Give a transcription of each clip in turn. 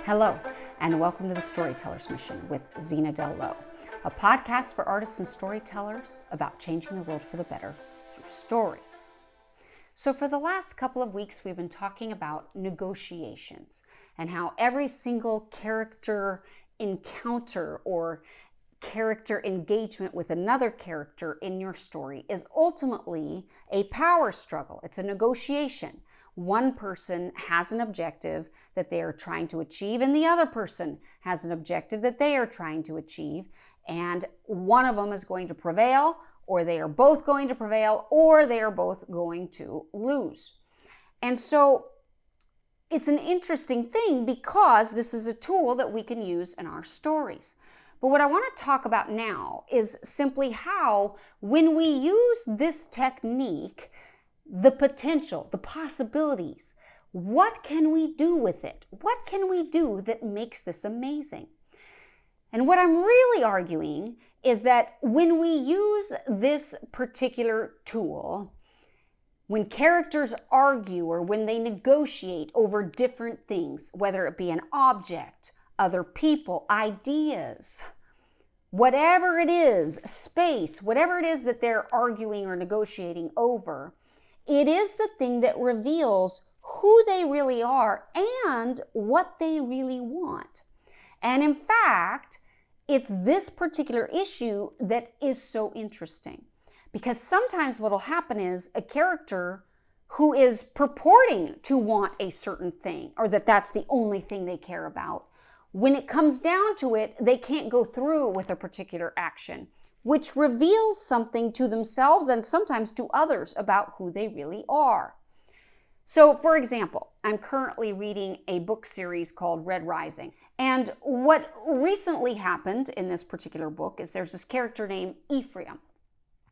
Hello, and welcome to the Storyteller's Mission with Zena, a podcast for artists and storytellers about changing the world for the better through story. So for the last couple of weeks, we've been talking about negotiations and how every single character encounter or character engagement with another character in your story is ultimately a power struggle. It's a negotiation. One person has an objective that they are trying to achieve, and the other person has an objective that they are trying to achieve, and one of them is going to prevail, or they are both going to prevail, or they are both going to lose. And so it's an interesting thing because this is a tool that we can use in our stories. But what I want to talk about now is simply how, when we use this technique, the potential, the possibilities, what can we do with it? What can we do that makes this amazing? And what I'm really arguing is that when we use this particular tool, when characters argue or when they negotiate over different things, whether it be an object, other people, ideas, whatever it is, space, whatever it is that they're arguing or negotiating over, it is the thing that reveals who they really are and what they really want. And in fact, it's this particular issue that is so interesting. Because sometimes what will happen is a character who is purporting to want a certain thing, or that that's the only thing they care about, when it comes down to it, they can't go through with a particular action, which reveals something to themselves and sometimes to others about who they really are. So, for example, I'm currently reading a book series called Red Rising. And what recently happened in this particular book is there's this character named Ephraim.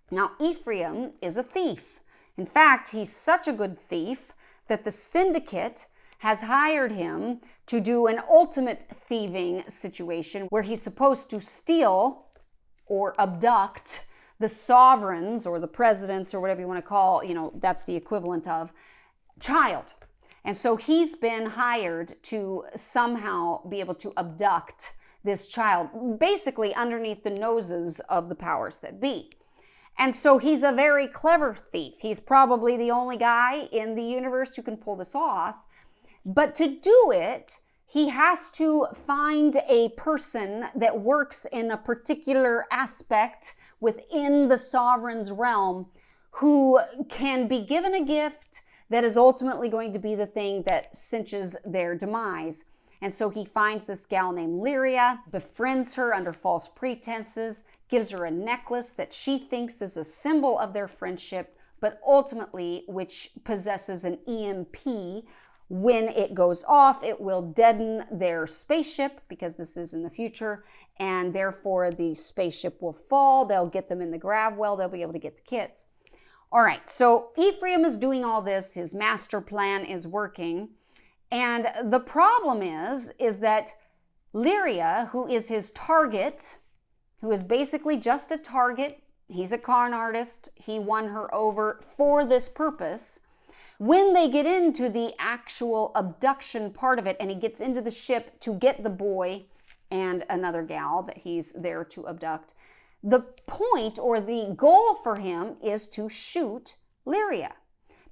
Now, Ephraim is a thief. In fact, he's such a good thief that the syndicate has hired him to do an ultimate thieving situation where he's supposed to steal or abduct the sovereigns or the presidents or whatever you want to call, that's the equivalent of child. And so he's been hired to somehow be able to abduct this child, basically underneath the noses of the powers that be. And so he's a very clever thief. He's probably the only guy in the universe who can pull this off. But to do it, he has to find a person that works in a particular aspect within the sovereign's realm who can be given a gift that is ultimately going to be the thing that cinches their demise. And so he finds this gal named Lyria, befriends her under false pretenses, gives her a necklace that she thinks is a symbol of their friendship, but ultimately which possesses an EMP. When it goes off, it will deaden their spaceship, because this is in the future, and therefore the spaceship will fall. They'll get them in the grav well. They'll be able to get the kids. All right, so Ephraim is doing all this. His master plan is working. And the problem is that Lyria, who is his target, who is basically just a target, he's a con artist, he won her over for this purpose. When they get into the actual abduction part of it, and he gets into the ship to get the boy and another gal that he's there to abduct, the point or the goal for him is to shoot Lyria,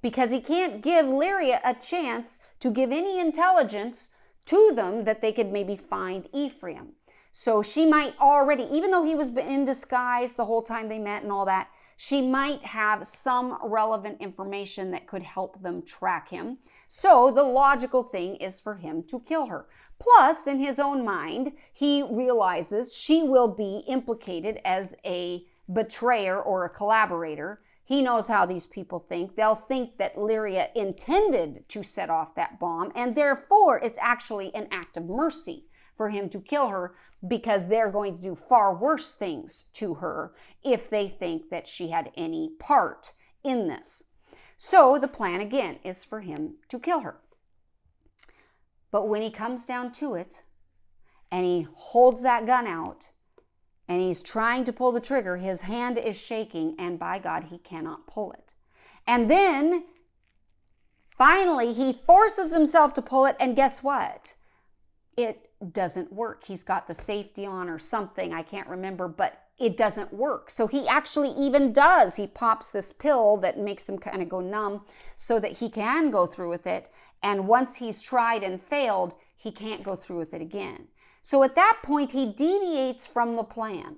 because he can't give Lyria a chance to give any intelligence to them that they could maybe find Ephraim. So she might already, even though he was in disguise the whole time they met and all that, she might have some relevant information that could help them track him. So the logical thing is for him to kill her. Plus, in his own mind, he realizes she will be implicated as a betrayer or a collaborator. He knows how these people think. They'll think that Lyria intended to set off that bomb, and therefore it's actually an act of mercy for him to kill her, because they're going to do far worse things to her if they think that she had any part in this. So the plan again is for him to kill her. But when he comes down to it and he holds that gun out and he's trying to pull the trigger, his hand is shaking, and by God, he cannot pull it. And then finally he forces himself to pull it, and guess what? it doesn't work. He's got the safety on or something, I can't remember, but it doesn't work. So he actually even does. He pops this pill that makes him kind of go numb so that he can go through with it. And once he's tried and failed, he can't go through with it again. So at that point, he deviates from the plan.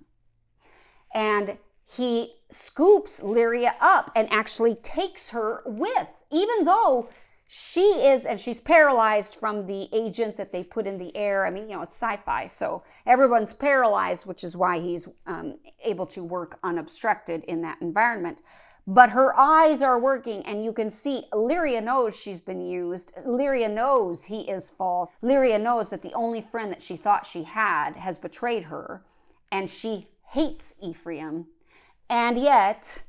And he scoops Lyria up and actually takes her with, even though she is, and she's paralyzed from the agent that they put in the air. I mean, it's sci-fi, so everyone's paralyzed, which is why he's able to work unobstructed in that environment. But her eyes are working, and you can see Lyria knows she's been used. Lyria knows he is false. Lyria knows that the only friend that she thought she had has betrayed her, and she hates Ephraim. And yet,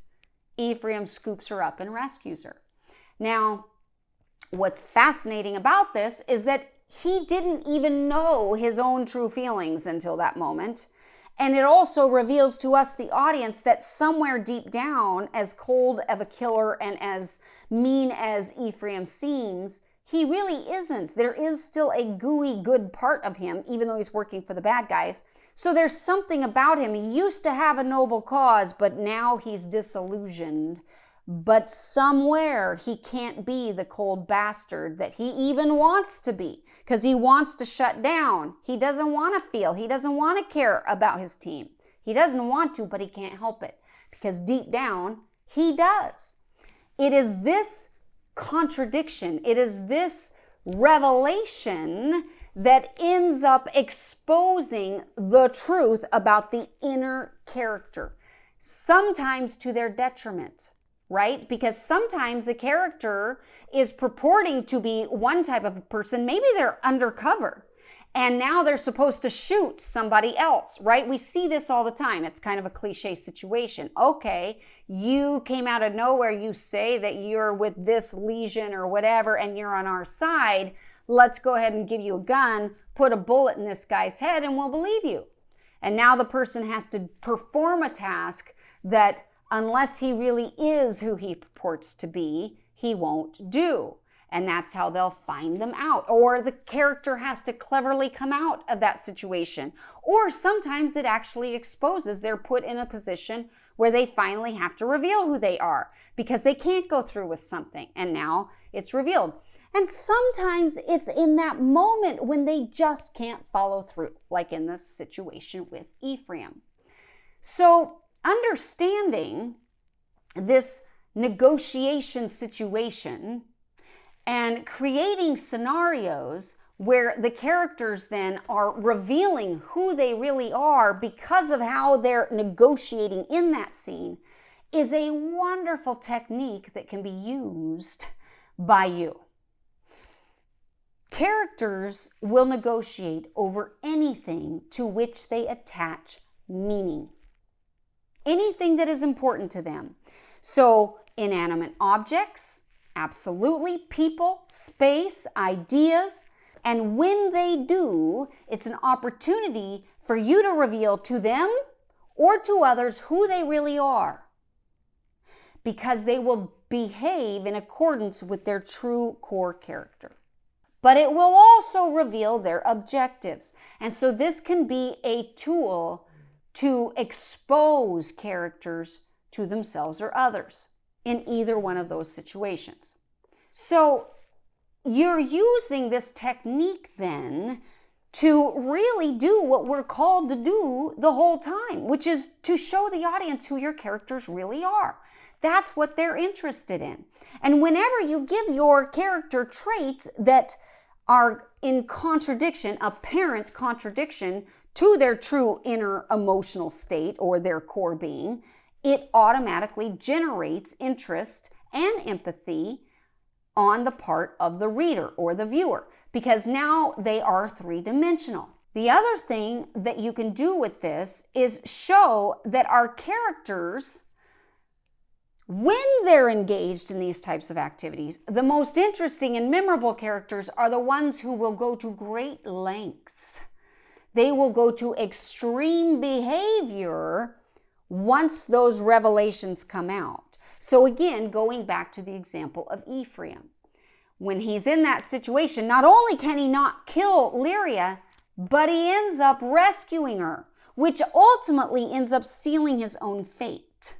Ephraim scoops her up and rescues her. Now, what's fascinating about this is that he didn't even know his own true feelings until that moment. And it also reveals to us, the audience, that somewhere deep down, as cold of a killer and as mean as Ephraim seems, he really isn't. There is still a gooey good part of him, even though he's working for the bad guys. So there's something about him. He used to have a noble cause, but now he's disillusioned. But somewhere he can't be the cold bastard that he even wants to be, because he wants to shut down. He doesn't want to feel. He doesn't want to care about his team. He doesn't want to, but he can't help it, because deep down he does. It is this contradiction, it is this revelation that ends up exposing the truth about the inner character, sometimes to their detriment. Right? Because sometimes the character is purporting to be one type of person. Maybe they're undercover and now they're supposed to shoot somebody else, right? We see this all the time. It's kind of a cliche situation. Okay, you came out of nowhere. You say that you're with this legion or whatever and you're on our side. Let's go ahead and give you a gun, put a bullet in this guy's head, and we'll believe you. And now the person has to perform a task that, unless he really is who he purports to be, he won't do. And that's how they'll find them out. Or the character has to cleverly come out of that situation. Or sometimes it actually exposes. They're put in a position where they finally have to reveal who they are because they can't go through with something. And now it's revealed. And sometimes it's in that moment when they just can't follow through, like in this situation with Ephraim. So understanding this negotiation situation and creating scenarios where the characters then are revealing who they really are because of how they're negotiating in that scene is a wonderful technique that can be used by you. Characters will negotiate over anything to which they attach meaning. Anything that is important to them. So inanimate objects, absolutely, people, space, ideas. And when they do, it's an opportunity for you to reveal to them or to others who they really are, because they will behave in accordance with their true core character. But it will also reveal their objectives. And so this can be a tool to expose characters to themselves or others in either one of those situations. So you're using this technique then to really do what we're called to do the whole time, which is to show the audience who your characters really are. That's what they're interested in. And whenever you give your character traits that are in contradiction, apparent contradiction to their true inner emotional state or their core being, it automatically generates interest and empathy on the part of the reader or the viewer, because now they are three-dimensional. The other thing that you can do with this is show that our characters, when they're engaged in these types of activities, the most interesting and memorable characters are the ones who will go to great lengths. They will go to extreme behavior once those revelations come out. So again, going back to the example of Ephraim, when he's in that situation, not only can he not kill Lyria, but he ends up rescuing her, which ultimately ends up sealing his own fate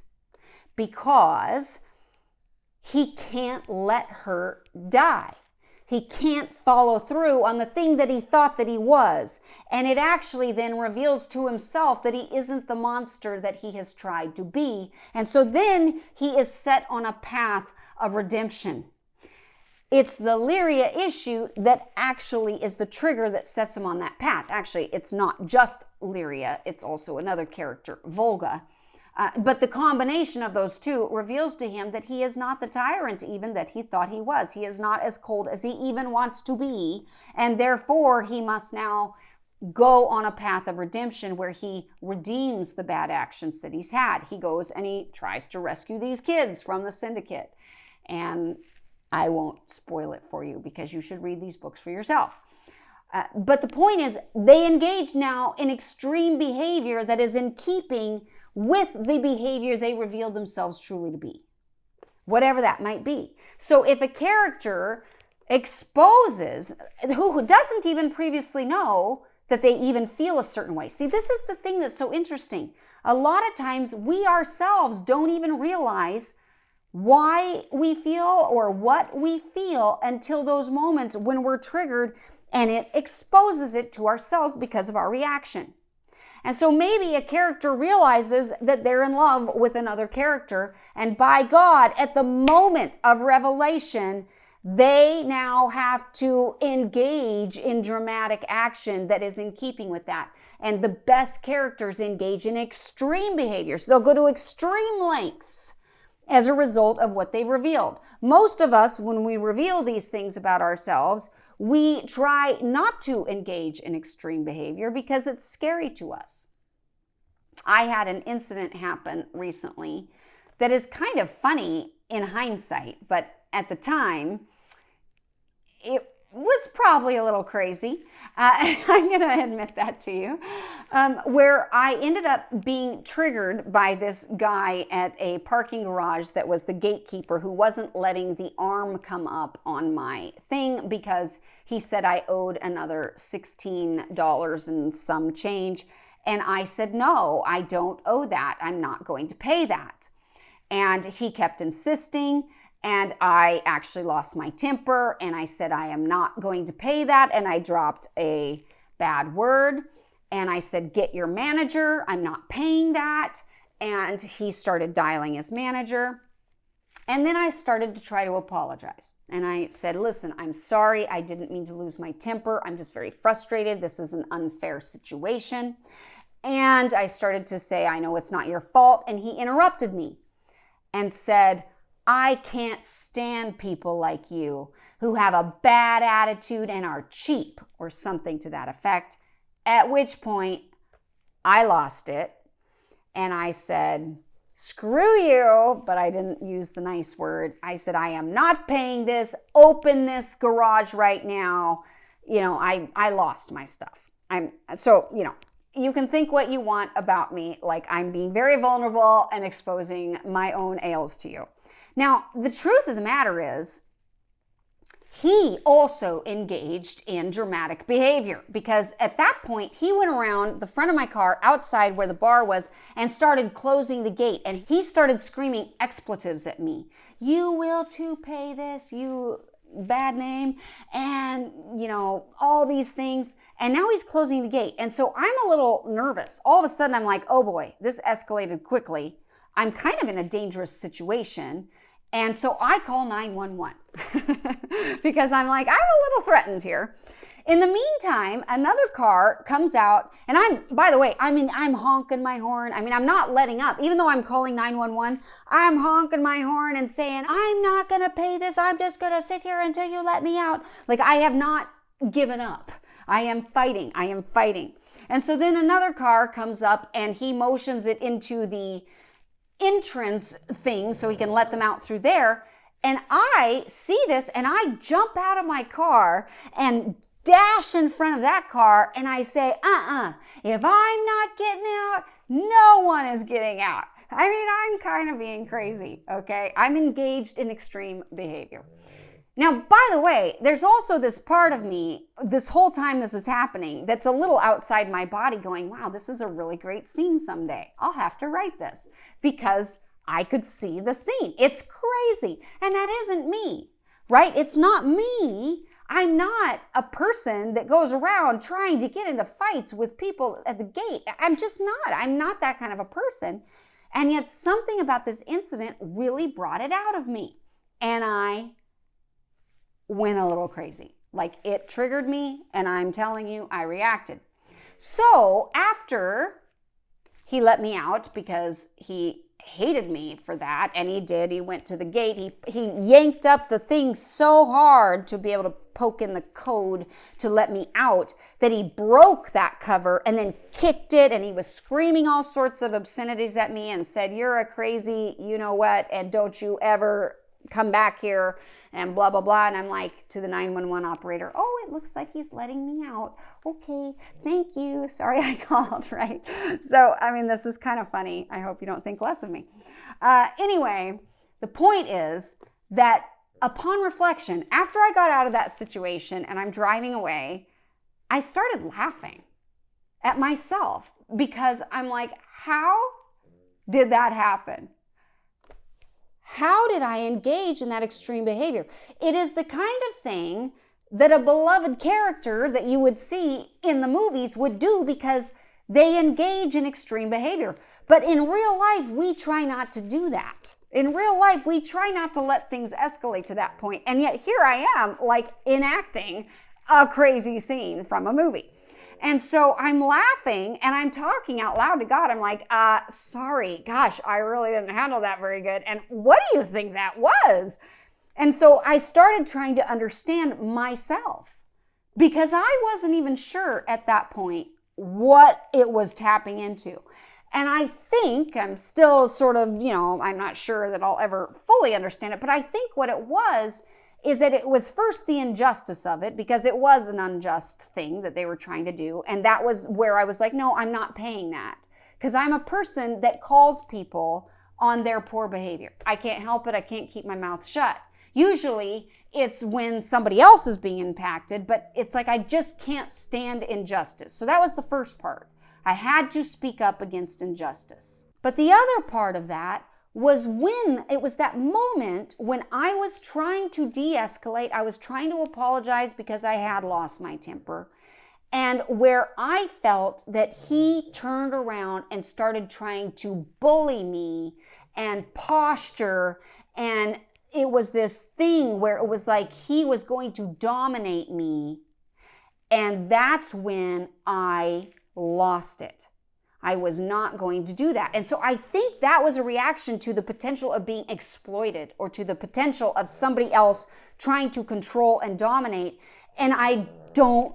because he can't let her die. He can't follow through on the thing that he thought that he was. And it actually then reveals to himself that he isn't the monster that he has tried to be. And so then he is set on a path of redemption. It's the Lyria issue that actually is the trigger that sets him on that path. Actually, it's not just Lyria. It's also another character, Volga. But the combination of those two reveals to him that he is not the tyrant even that he thought he was. He is not as cold as he even wants to be. And therefore, he must now go on a path of redemption where he redeems the bad actions that he's had. He goes and he tries to rescue these kids from the syndicate. And I won't spoil it for you because you should read these books for yourself. But the point is, they engage now in extreme behavior that is in keeping with the behavior they reveal themselves truly to be, whatever that might be. So if a character exposes, who doesn't even previously know that they even feel a certain way. See, this is the thing that's so interesting. A lot of times we ourselves don't even realize why we feel or what we feel until those moments when we're triggered and it exposes it to ourselves because of our reaction. And so maybe a character realizes that they're in love with another character, and by God, at the moment of revelation, they now have to engage in dramatic action that is in keeping with that. And the best characters engage in extreme behaviors. They'll go to extreme lengths as a result of what they've revealed. Most of us, when we reveal these things about ourselves, we try not to engage in extreme behavior because it's scary to us. I had an incident happen recently that is kind of funny in hindsight, but at the time, it was probably a little crazy. I'm going to admit that to you, where I ended up being triggered by this guy at a parking garage that was the gatekeeper who wasn't letting the arm come up on my thing because he said I owed another $16 and some change. And I said, no, I don't owe that. I'm not going to pay that. And he kept insisting. And I actually lost my temper and I said, I am not going to pay that. And I dropped a bad word and I said, get your manager. I'm not paying that. And he started dialing his manager. And then I started to try to apologize. And I said, listen, I'm sorry. I didn't mean to lose my temper. I'm just very frustrated. This is an unfair situation. And I started to say, I know it's not your fault. And he interrupted me and said, I can't stand people like you who have a bad attitude and are cheap, or something to that effect. At which point I lost it and I said, screw you, but I didn't use the nice word. I said, I am not paying this. Open this garage right now. I lost my stuff. You can think what you want about me, like I'm being very vulnerable and exposing my own ails to you. Now, the truth of the matter is, he also engaged in dramatic behavior because at that point, he went around the front of my car outside where the bar was and started closing the gate. And he started screaming expletives at me. You will too pay this, you bad name, and, all these things. And now he's closing the gate. And so I'm a little nervous. All of a sudden, I'm like, oh boy, this escalated quickly. I'm kind of in a dangerous situation. And so I call 911 because I'm like, I'm a little threatened here. In the meantime, another car comes out and I'm honking my horn. I'm not letting up. Even though I'm calling 911, I'm honking my horn and saying, I'm not going to pay this. I'm just going to sit here until you let me out. Like, I have not given up. I am fighting. And so then another car comes up and he motions it into the entrance thing so he can let them out through there. And I see this and I jump out of my car and dash in front of that car and I say, if I'm not getting out, no one is getting out. I'm kind of being crazy, okay? I'm engaged in extreme behavior. Now, by the way, there's also this part of me, this whole time this is happening, that's a little outside my body going, wow, this is a really great scene someday. I'll have to write this because I could see the scene. It's crazy. And that isn't me, right? It's not me. I'm not a person that goes around trying to get into fights with people at the gate. I'm just not. I'm not that kind of a person. And yet something about this incident really brought it out of me. And I went a little crazy. Like, it triggered me, and I'm telling you, I reacted. So after he let me out, because he hated me for that, and he went to the gate, he yanked up the thing so hard to be able to poke in the code to let me out that he broke that cover and then kicked it, and he was screaming all sorts of obscenities at me and said, you're a crazy you know what, and don't you ever come back here, and blah, blah, blah. And I'm like, to the 911 operator, oh, it looks like he's letting me out. Okay, thank you. Sorry I called, right? So, I mean, this is kind of funny. I hope you don't think less of me. Anyway, the point is that upon reflection, after I got out of that situation and I'm driving away, I started laughing at myself because I'm like, how did that happen? How did I engage in that extreme behavior? It is the kind of thing that a beloved character that you would see in the movies would do because they engage in extreme behavior. But in real life, we try not to do that. In real life, we try not to let things escalate to that point. And yet here I am, like, enacting a crazy scene from a movie. And so I'm laughing and I'm talking out loud to God. I'm like, sorry, gosh, I really didn't handle that very good. And what do you think that was? And so I started trying to understand myself because I wasn't even sure at that point what it was tapping into. And I think I'm still sort of, I'm not sure that I'll ever fully understand it, but I think what it was is that it was first the injustice of it, because it was an unjust thing that they were trying to do. And that was where I was like, no, I'm not paying that. Because I'm a person that calls people on their poor behavior. I can't help it. I can't keep my mouth shut. Usually it's when somebody else is being impacted, but it's like I just can't stand injustice. So that was the first part. I had to speak up against injustice. But the other part of that was when it was that moment when I was trying to de-escalate, I was trying to apologize because I had lost my temper, and where I felt that he turned around and started trying to bully me and posture, and it was this thing where it was like he was going to dominate me, and that's when I lost it. I was not going to do that. And so I think that was a reaction to the potential of being exploited or to the potential of somebody else trying to control and dominate. And I don't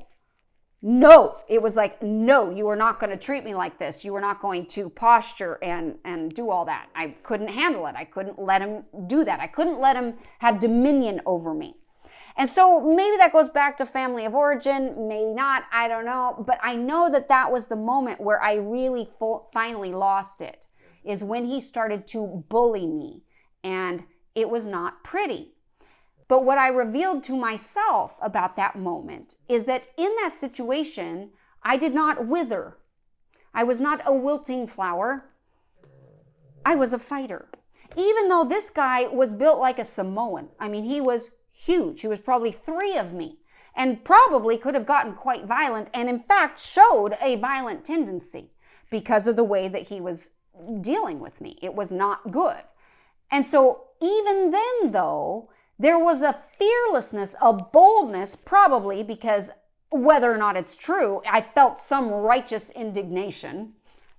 know. It was like, no, you are not going to treat me like this. You are not going to posture and do all that. I couldn't handle it. I couldn't let him do that. I couldn't let him have dominion over me. And so maybe that goes back to family of origin, maybe not, I don't know. But I know that that was the moment where I really finally lost it, is when he started to bully me. And it was not pretty. But what I revealed to myself about that moment is that in that situation, I did not wither. I was not a wilting flower. I was a fighter. Even though this guy was built like a Samoan. I mean, he was huge. He was probably 3 of me and probably could have gotten quite violent, and in fact showed a violent tendency because of the way that he was dealing with me. It was not good. And so even then, though, there was a fearlessness, a boldness, probably because whether or not it's true, I felt some righteous indignation.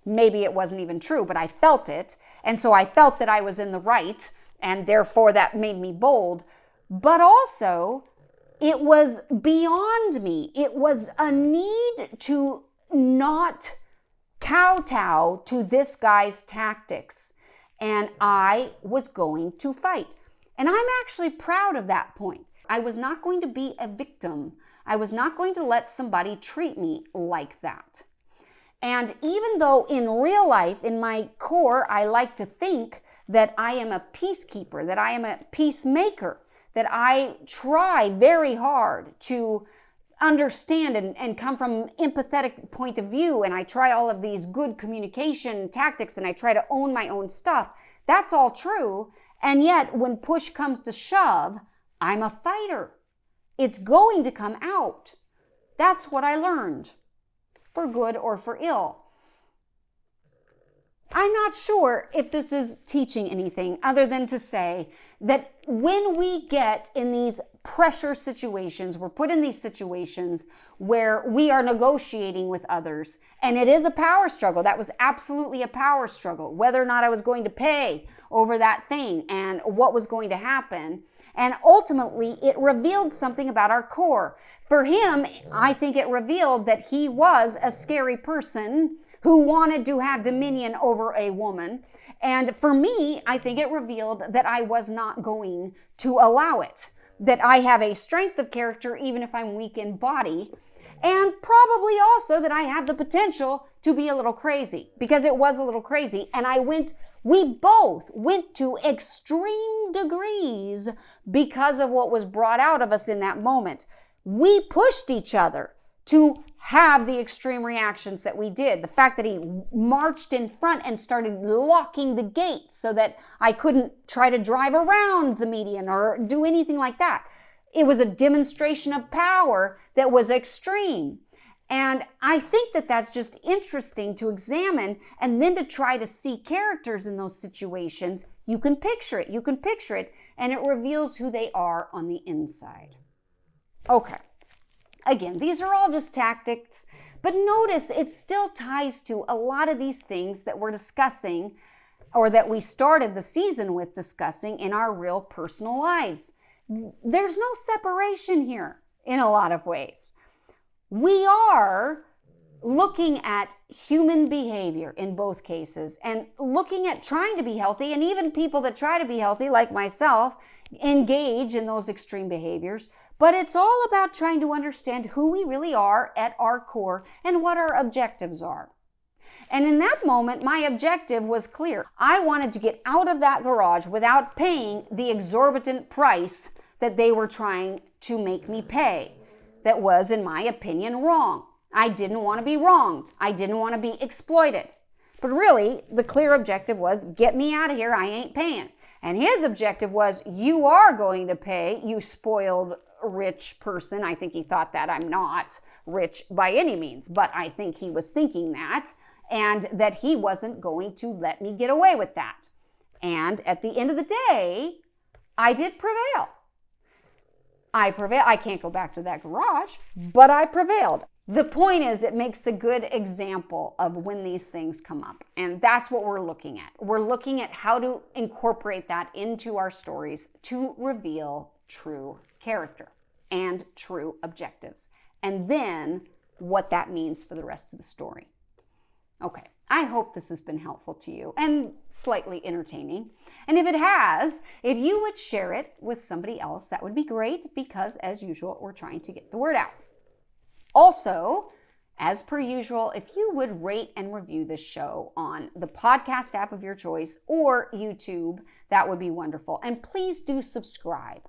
Maybe it wasn't even true, but I felt it. And so I felt that I was in the right, and therefore that made me bold. But also, it was beyond me. It was a need to not kowtow to this guy's tactics. And I was going to fight. And I'm actually proud of that point. I was not going to be a victim. I was not going to let somebody treat me like that. And even though in real life, in my core, I like to think that I am a peacekeeper, that I am a peacemaker, that I try very hard to understand and come from an empathetic point of view, and I try all of these good communication tactics, and I try to own my own stuff. That's all true. And yet, when push comes to shove, I'm a fighter. It's going to come out. That's what I learned, for good or for ill. I'm not sure if this is teaching anything other than to say that when we get in these pressure situations, we're put in these situations where we are negotiating with others, and it is a power struggle. That was absolutely a power struggle, whether or not I was going to pay over that thing and what was going to happen. And ultimately, it revealed something about our core. For him, I think it revealed that he was a scary person who wanted to have dominion over a woman. And for me, I think it revealed that I was not going to allow it, that I have a strength of character even if I'm weak in body, and probably also that I have the potential to be a little crazy, because it was a little crazy. And we both went to extreme degrees because of what was brought out of us in that moment. We pushed each other to have the extreme reactions that we did. The fact that he marched in front and started locking the gates so that I couldn't try to drive around the median or do anything like that. It was a demonstration of power that was extreme. And I think that that's just interesting to examine, and then to try to see characters in those situations. You can picture it, and it reveals who they are on the inside. Okay. Again, these are all just tactics, but notice it still ties to a lot of these things that we're discussing, or that we started the season with discussing in our real personal lives. There's no separation here in a lot of ways. We are looking at human behavior in both cases, and looking at trying to be healthy, and even people that try to be healthy, like myself, engage in those extreme behaviors. But it's all about trying to understand who we really are at our core and what our objectives are. And in that moment, my objective was clear. I wanted to get out of that garage without paying the exorbitant price that they were trying to make me pay. That was, in my opinion, wrong. I didn't want to be wronged. I didn't want to be exploited. But really, the clear objective was, get me out of here, I ain't paying. And his objective was, you are going to pay, you spoiled rich person. I think he thought that. I'm not rich by any means, but I think he was thinking that, and that he wasn't going to let me get away with that. And at the end of the day, I did prevail. I can't go back to that garage, but I prevailed. The point is, it makes a good example of when these things come up. And that's what we're looking at. We're looking at how to incorporate that into our stories to reveal true character and true objectives, and then what that means for the rest of the story. Okay, I hope this has been helpful to you and slightly entertaining. And if it has, if you would share it with somebody else, that would be great, because as usual, we're trying to get the word out. Also, as per usual, if you would rate and review this show on the podcast app of your choice or YouTube, that would be wonderful. And please do subscribe.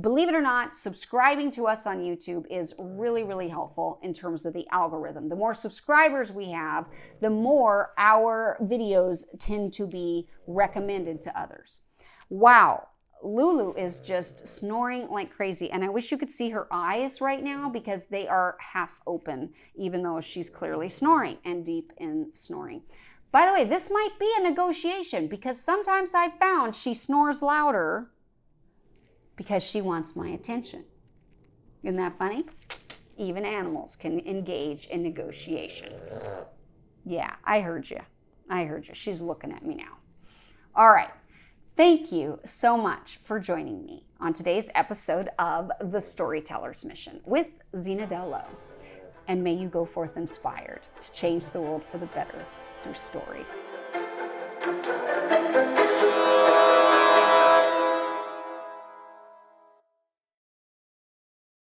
Believe it or not, subscribing to us on YouTube is really, really helpful in terms of the algorithm. The more subscribers we have, the more our videos tend to be recommended to others. Wow, Lulu is just snoring like crazy, and I wish you could see her eyes right now, because they are half open, even though she's clearly snoring and deep in snoring. By the way, this might be a negotiation, because sometimes I've found she snores louder because she wants my attention. Isn't that funny? Even animals can engage in negotiation. Yeah, I heard you. She's looking at me now. All right. Thank you so much for joining me on today's episode of The Storyteller's Mission with Zena Dello. And may you go forth inspired to change the world for the better through story.